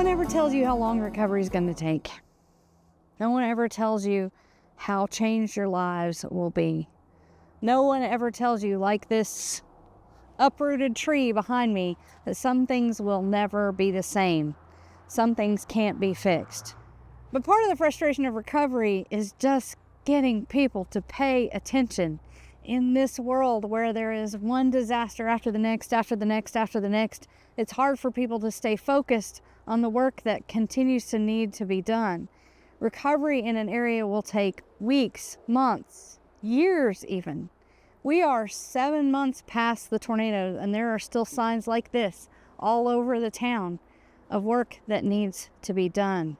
one ever tells you how long recovery is going to take. No one ever tells you how changed your lives will be. No one ever tells you, like this uprooted tree behind me, that some things will never be the same. Some things can't be fixed. But part of the frustration of recovery is just getting people to pay attention in this world where there is one disaster after the next, after the next, after the next. It's hard for people to stay focused on the work that continues to need to be done. Recovery in an area will take weeks, months, years even. We are 7 months past the tornado, and there are still signs like this all over the town of work that needs to be done.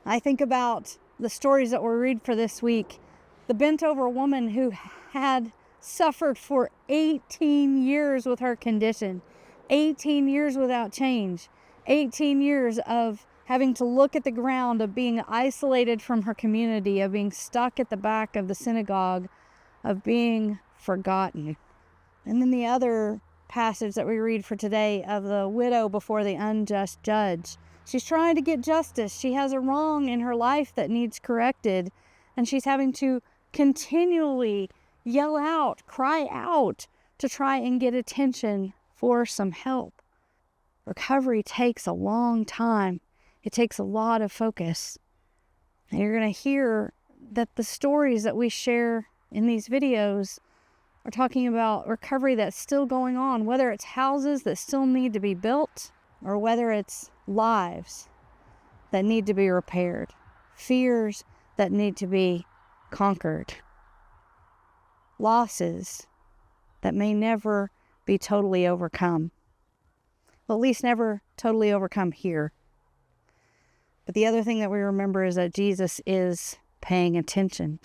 I think about the stories that we read for this week. The bent-over woman who had suffered for 18 years with her condition, 18 years without change, 18 years of having to look at the ground, of being isolated from her community, of being stuck at the back of the synagogue, of being forgotten. And then the other passage that we read for today of the widow before the unjust judge. She's trying to get justice. She has a wrong in her life that needs corrected, and she's having to continually yell out, cry out to try and get attention for some help. Recovery takes a long time. It takes a lot of focus. And you're going to hear that the stories that we share in these videos are talking about recovery that's still going on, whether it's houses that still need to be built or whether it's lives that need to be repaired, fears that need to be conquered, losses that may never be totally overcome. Well, at least never totally overcome here. But the other thing that we remember is that Jesus is paying attention.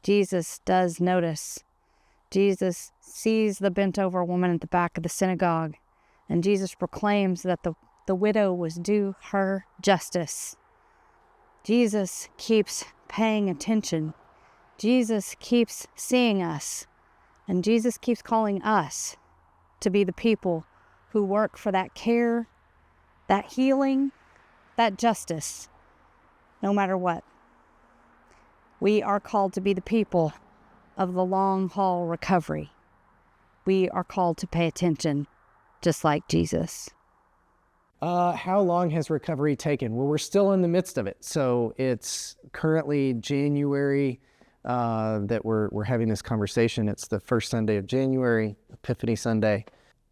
Jesus does notice. Jesus sees the bent-over woman at the back of the synagogue, and Jesus proclaims that the widow was due her justice. Jesus keeps paying attention. Jesus keeps seeing us, and Jesus keeps calling us to be the people who work for that care, that healing, that justice, no matter what. We are called to be the people of the long-haul recovery. We are called to pay attention, just like Jesus. How long has recovery taken? Well, we're still in the midst of it. So it's currently January that we're having this conversation. It's the first Sunday of January, Epiphany Sunday.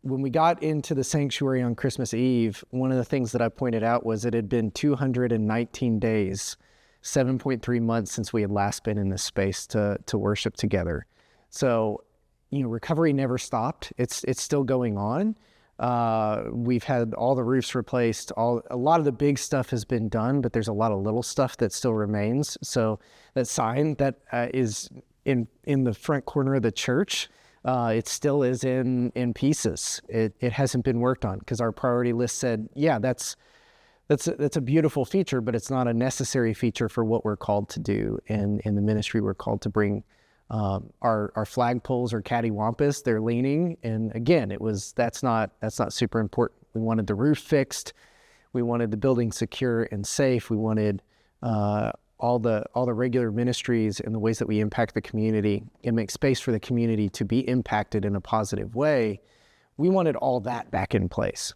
When we got into the sanctuary on Christmas Eve, one of the things that I pointed out was it had been 219 days, 7.3 months since we had last been in this space to worship together. So, recovery never stopped. It's still going on. We've had all the roofs replaced. A lot of the big stuff has been done, but there's a lot of little stuff that still remains. So that sign that is in the front corner of the church, it still is in pieces. It hasn't been worked on because our priority list said, yeah, that's a beautiful feature, but it's not a necessary feature for what we're called to do. And in the ministry, we're called to bring our flagpoles or cattywampus. They're leaning, and again, that's not super important. We wanted the roof fixed. We wanted the building secure and safe. We wanted all the regular ministries and the ways that we impact the community and make space for the community to be impacted in a positive way. We wanted all that back in place.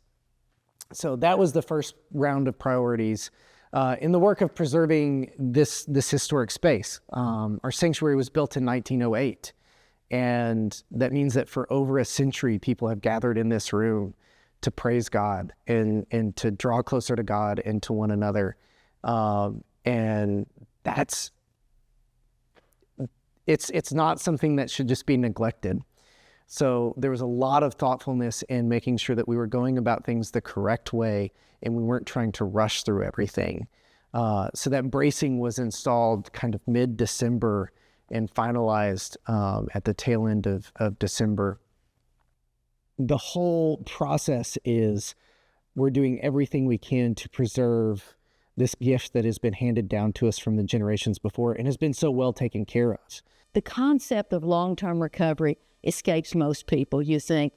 So that was the first round of priorities in the work of preserving this historic space. Our sanctuary was built in 1908, and that means that for over a century, people have gathered in this room to praise God and to draw closer to God and to one another. And it's not something that should just be neglected. So there was a lot of thoughtfulness in making sure that we were going about things the correct way and we weren't trying to rush through everything. So that bracing was installed kind of mid-December and finalized at the tail end of December. The whole process is we're doing everything we can to preserve this gift that has been handed down to us from the generations before and has been so well taken care of. The concept of long-term recovery escapes most people. You think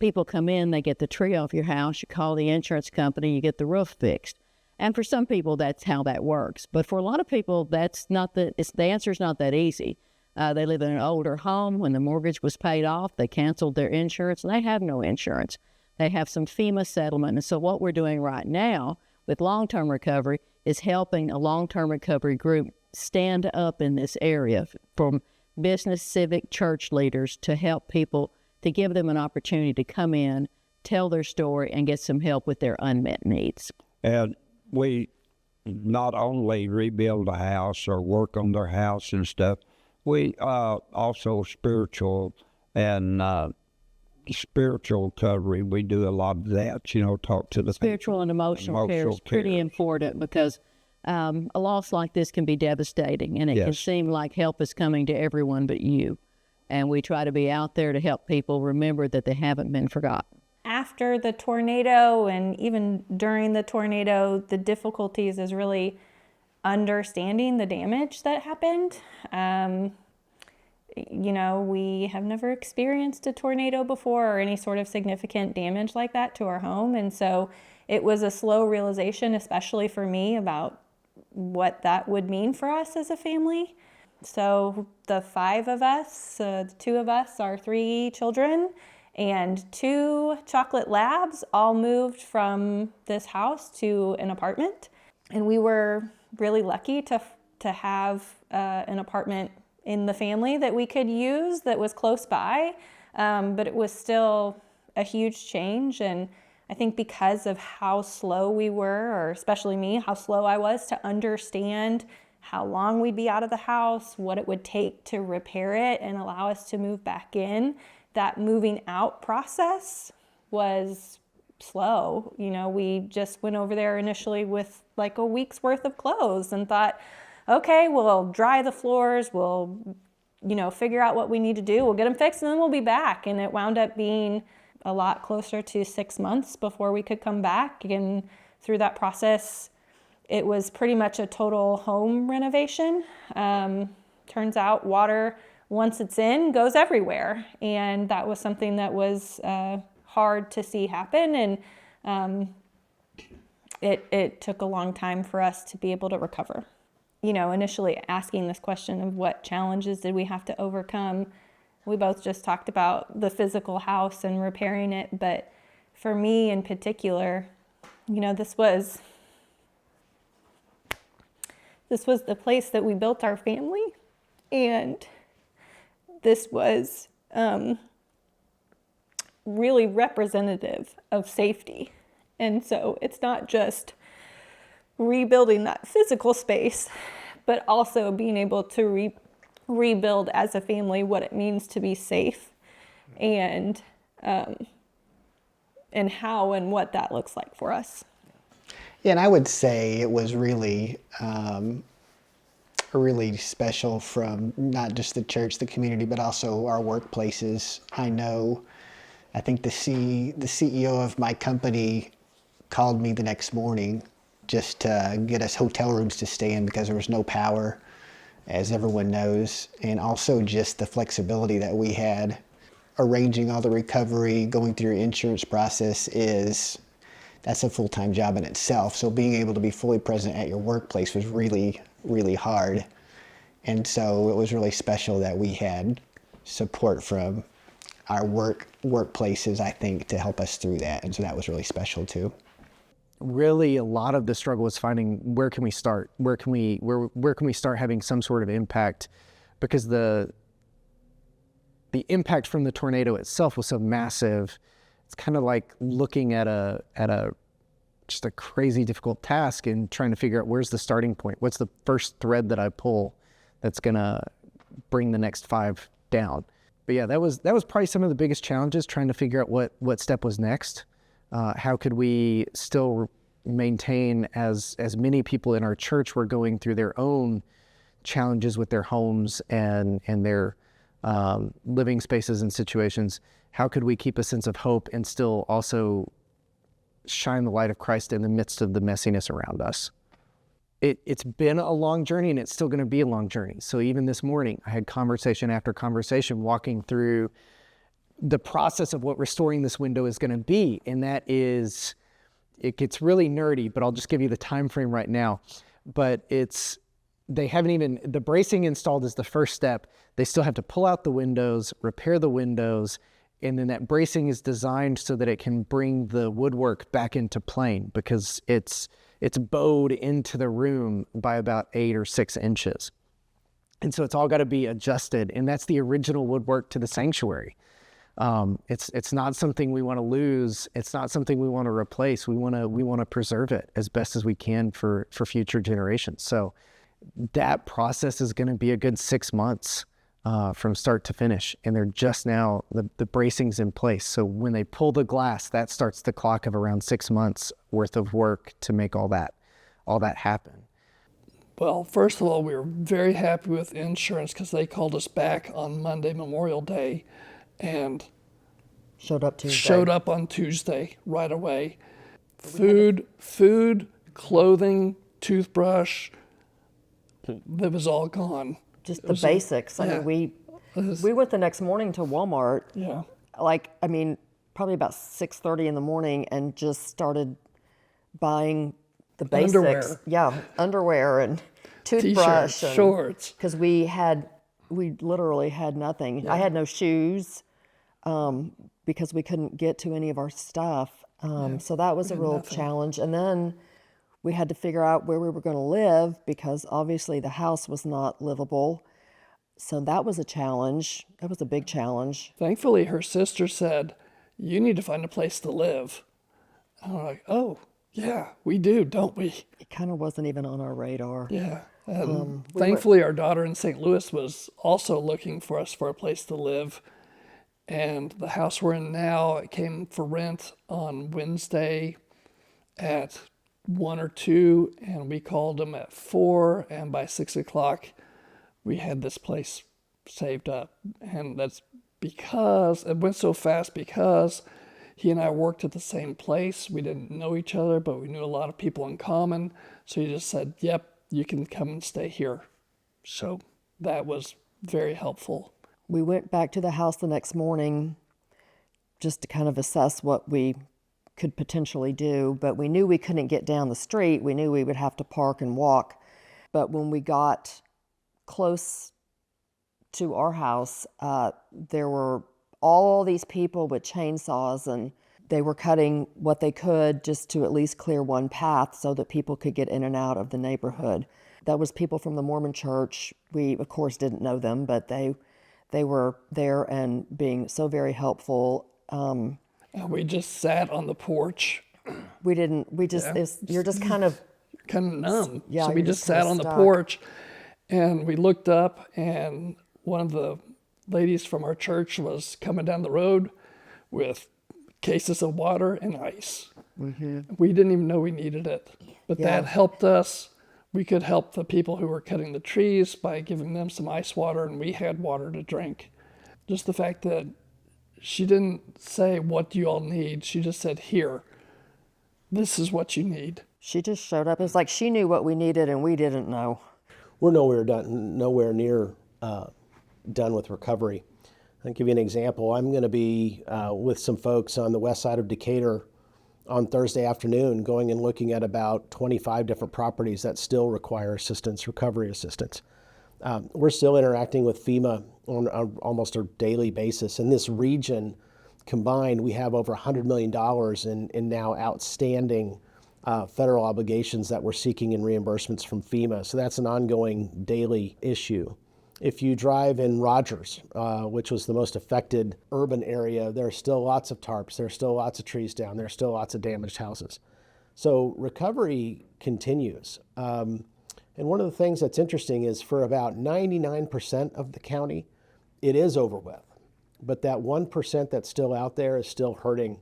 people come in, they get the tree off your house, you call the insurance company, you get the roof fixed. And for some people, that's how that works. But for a lot of people, that's not the answer is not that easy. They live in an older home. When the mortgage was paid off, they canceled their insurance, and they have no insurance. They have some FEMA settlement. And so what we're doing right now with long-term recovery is helping a long-term recovery group stand up in this area from business, civic, church leaders to help people, to give them an opportunity to come in, tell their story, and get some help with their unmet needs. And we not only rebuild a house or work on their house and stuff, we also spiritual recovery. We do a lot of that, talk to the spiritual and emotional care is pretty important, because a loss like this can be devastating, and it can seem like help is coming to everyone but you. And we try to be out there to help people remember that they haven't been forgotten. After the tornado, and even during the tornado, the difficulties is really understanding the damage that happened. We have never experienced a tornado before or any sort of significant damage like that to our home. And so it was a slow realization, especially for me, about what that would mean for us as a family. So the 5 of us, the 2 of us, our 3 children, and 2 chocolate labs all moved from this house to an apartment. And we were really lucky to have an apartment in the family that we could use that was close by. But it was still a huge change. And I think because of how slow we were, or especially me, how slow I was to understand how long we'd be out of the house, what it would take to repair it and allow us to move back in, that moving out process was slow. We just went over there initially with like a week's worth of clothes and thought, okay, we'll dry the floors, we'll, figure out what we need to do, we'll get them fixed, and then we'll be back. And it wound up being a lot closer to 6 months before we could come back. And through that process, it was pretty much a total home renovation. Turns out water, once it's in, goes everywhere. And that was something that was hard to see happen. And it took a long time for us to be able to recover. Initially asking this question of what challenges did we have to overcome, we both just talked about the physical house and repairing it. But for me in particular, this was the place that we built our family. And this was really representative of safety. And so it's not just rebuilding that physical space, but also being able to rebuild as a family what it means to be safe, and how and what that looks like for us. Yeah, and I would say it was really really special from not just the church, the community, but also our workplaces. I think the CEO of my company called me the next morning just to get us hotel rooms to stay in because there was no power, as everyone knows. And also just the flexibility that we had arranging all the recovery, going through your insurance process that's a full-time job in itself. So being able to be fully present at your workplace was really, really hard. And so it was really special that we had support from our workplaces, I think, to help us through that. And so that was really special too. Really, a lot of the struggle was finding where can we start? Where can we start having some sort of impact? Because the impact from the tornado itself was so massive. It's kind of like looking at just a crazy difficult task and trying to figure out where's the starting point. What's the first thread that I pull that's gonna bring the next 5 down? But yeah, that was probably some of the biggest challenges, trying to figure out what step was next. How could we still maintain, as many people in our church were going through their own challenges with their homes and their living spaces and situations, how could we keep a sense of hope and still also shine the light of Christ in the midst of the messiness around us? It's been a long journey, and it's still going to be a long journey. So even this morning, I had conversation after conversation walking through the process of what restoring this window is going to be. And that is, it gets really nerdy, but I'll just give you the time frame right now. But they haven't even, the bracing installed is the first step. They still have to pull out the windows, repair the windows, and then that bracing is designed so that it can bring the woodwork back into plane, because it's bowed into the room by about 8 or 6 inches. And so it's all got to be adjusted, and that's the original woodwork to the sanctuary. It's not something we want to lose. It's not something we want to replace. We want to preserve it as best as we can for future generations. So that process is going to be a good 6 months from start to finish, and they're just now, the bracing's in place. So when they pull the glass, that starts the clock of around 6 months worth of work to make all that happen. Well, first of all, we were very happy with insurance because they called us back on Monday, Memorial Day, and Showed up Tuesday. showed up on Tuesday right away. Food, clothing, toothbrush, that was all gone. Just the basics. I yeah. mean, we went the next morning to Walmart. Yeah. Probably about 6:30 in the morning, and just started buying the basics. Underwear. Yeah, underwear and toothbrush. T-shirts, and, shorts. Because we literally had nothing. I had no shoes because we couldn't get to any of our stuff. So that was a real challenge. And then we had to figure out where we were going to live, because obviously the house was not livable. So that was a challenge. That was a big challenge. Thankfully, her sister said, "You need to find a place to live." And I'm like, "Oh, yeah, we do, don't we?" It kind of wasn't even on our radar. Yeah. And thankfully, our daughter in St. Louis was also looking for us for a place to live. And the house we're in now, it came for rent on Wednesday at 1 or 2, and we called them at 4, and by 6 o'clock, we had this place saved up. And that's because it went so fast, because he and I worked at the same place. We didn't know each other, but we knew a lot of people in common. So he just said, "Yep, you can come and stay here." So that was very helpful. We went back to the house the next morning just to kind of assess what we could potentially do, but we knew we couldn't get down the street. We knew we would have to park and walk. But when we got close to our house, there were all these people with chainsaws, and they were cutting what they could just to at least clear one path so that people could get in and out of the neighborhood. That was people from the Mormon church. We, of course, didn't know them, but they were there and being so very helpful. And we just sat on the porch, You're just kind of, kind of numb. Yeah, So we you're just just kinda sat on the stuck. porch, and we looked up, and one of the ladies from our church was coming down the road with cases of water and ice. Mm-hmm. We didn't even know we needed it, but that helped us. We could help the people who were cutting the trees by giving them some ice water, and we had water to drink. Just the fact that she didn't say, "What do you all need?" She just said, "Here, this is what you need." she just showed up. It was like she knew what we needed and we didn't know. We're nowhere near done with recovery. I'll give you an example. I'm going to be with some folks on the west side of Decatur on Thursday afternoon, going and looking at about 25 different properties that still require assistance, recovery assistance. We're still interacting with FEMA on almost a daily basis. In this region combined, we have over $100 million in now outstanding federal obligations that we're seeking in reimbursements from FEMA. So that's an ongoing daily issue. If you drive in Rogers, which was the most affected urban area, there are still lots of tarps, there are still lots of trees down, there are still lots of damaged houses. So recovery continues. And one of the things that's interesting is for about 99% of the county, it is over with. But that 1% that's still out there is still hurting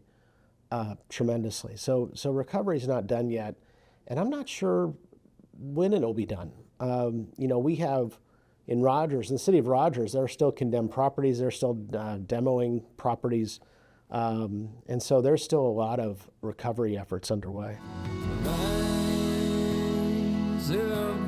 tremendously. So recovery is not done yet. And I'm not sure when it'll be done. We have in Rogers, in the city of Rogers, there are still condemned properties. They're still demoing properties. And so there's still a lot of recovery efforts underway. Rise of